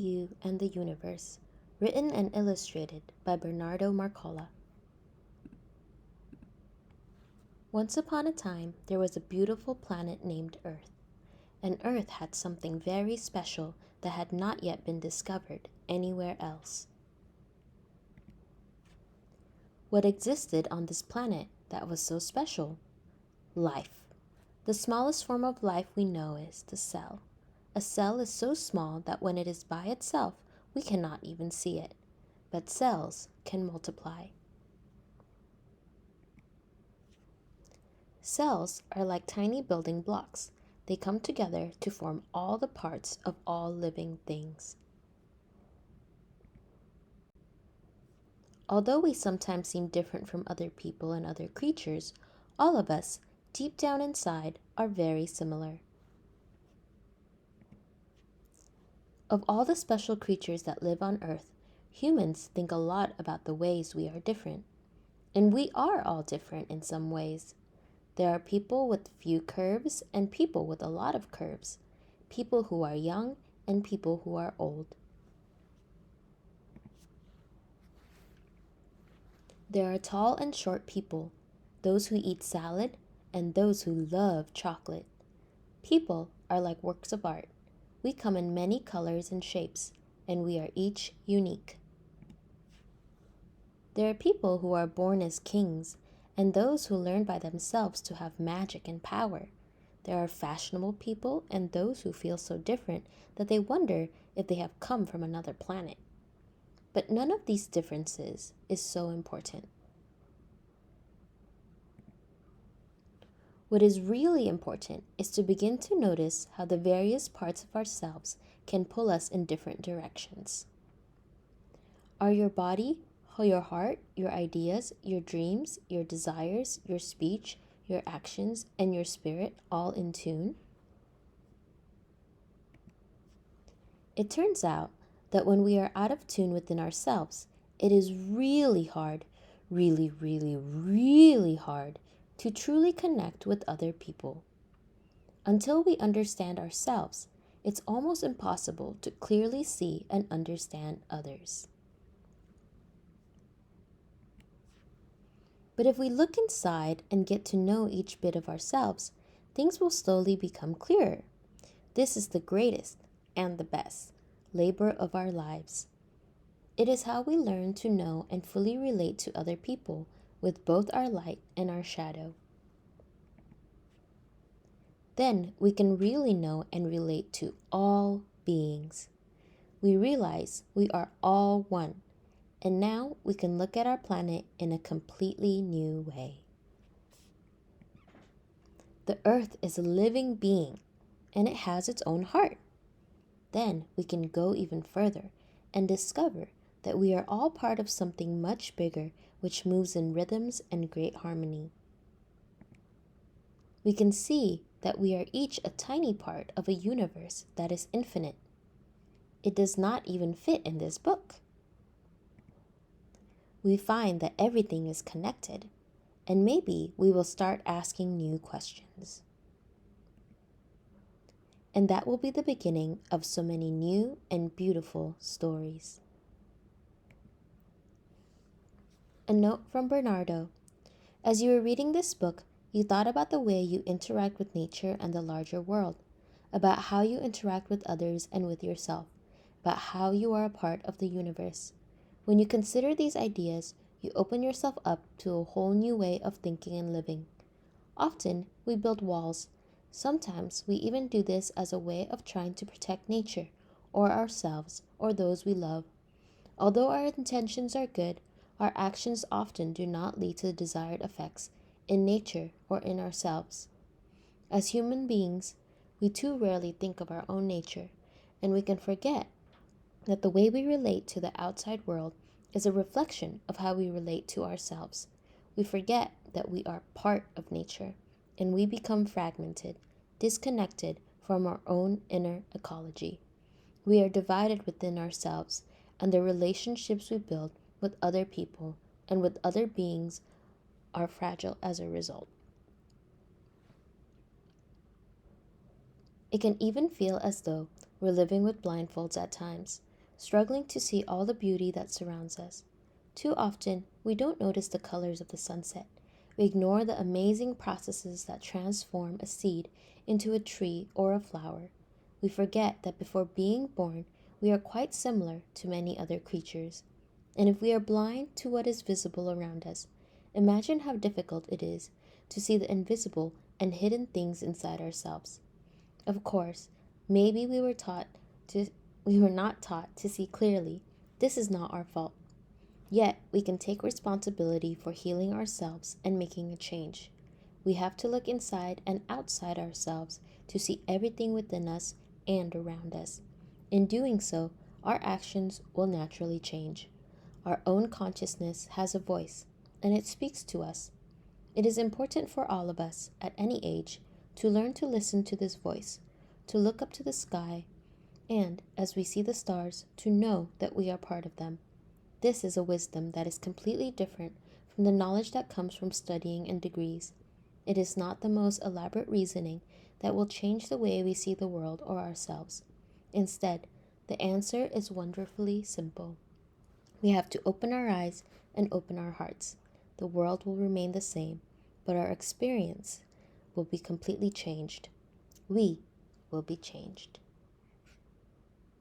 You and the Universe, written and illustrated by Bernardo Marçolla. Once upon a time, there was a beautiful planet named Earth, and Earth had something very special that had not yet been discovered anywhere else. What existed on this planet that was so special? Life. The smallest form of life we know is the cell. A cell is so small that when it is by itself, we cannot even see it. But cells can multiply. Cells are like tiny building blocks. They come together to form all the parts of all living things. Although we sometimes seem different from other people and other creatures, all of us, deep down inside, are very similar. Of all the special creatures that live on Earth, humans think a lot about the ways we are different. And we are all different in some ways. There are people with few curves and people with a lot of curves, people who are young and people who are old. There are tall and short people, those who eat salad and those who love chocolate. People are like works of art. We come in many colors and shapes, and we are each unique. There are people who are born as kings, and those who learn by themselves to have magic and power. There are fashionable people and those who feel so different that they wonder if they have come from another planet. But none of these differences is so important. What is really important is to begin to notice how the various parts of ourselves can pull us in different directions. Are your body, your heart, your ideas, your dreams, your desires, your speech, your actions, and your spirit all in tune? It turns out that when we are out of tune within ourselves, it is really hard, really hard to truly connect with other people. Until we understand ourselves, it's almost impossible to clearly see and understand others. But if we look inside and get to know each bit of ourselves, things will slowly become clearer. This is the greatest and the best labor of our lives. It is how we learn to know and fully relate to other people with both our light and our shadow. Then we can really know and relate to all beings. We realize we are all one. And now we can look at our planet in a completely new way. The Earth is a living being, and it has its own heart. Then we can go even further and discover that we are all part of something much bigger which moves in rhythms and great harmony. We can see that we are each a tiny part of a universe that is infinite. It does not even fit in this book. We find that everything is connected, and maybe we will start asking new questions. And that will be the beginning of so many new and beautiful stories. A note from Bernardo. As you were reading this book, you thought about the way you interact with nature and the larger world, about how you interact with others and with yourself, about how you are a part of the universe. When you consider these ideas, you open yourself up to a whole new way of thinking and living. Often, we build walls. Sometimes, we even do this as a way of trying to protect nature, or ourselves, or those we love. Although our intentions are good, our actions often do not lead to the desired effects in nature or in ourselves. As human beings, we too rarely think of our own nature, and we can forget that the way we relate to the outside world is a reflection of how we relate to ourselves. We forget that we are part of nature, and we become fragmented, disconnected from our own inner ecology. We are divided within ourselves, and the relationships we build with other people and with other beings are fragile as a result. It can even feel as though we're living with blindfolds at times. struggling to see all the beauty that surrounds us. Too often, we don't notice the colors of the sunset. We ignore the amazing processes that transform a seed into a tree or a flower. We forget that before being born, we are quite similar to many other creatures. And if we are blind to what is visible around us, imagine how difficult it is to see the invisible and hidden things inside ourselves. Of course, maybe to we were not taught to see clearly. This is not our fault. Yet, we can take responsibility for healing ourselves and making a change. We have to look inside and outside ourselves to see everything within us and around us. In doing so, our actions will naturally change. Our own consciousness has a voice, and it speaks to us. It is important for all of us, at any age, to learn to listen to this voice, to look up to the sky, and, as we see the stars, to know that we are part of them. This is a wisdom that is completely different from the knowledge that comes from studying and degrees. It is not the most elaborate reasoning that will change the way we see the world or ourselves. Instead, the answer is wonderfully simple. We have to open our eyes and open our hearts. The world will remain the same, but our experience will be completely changed. We will be changed.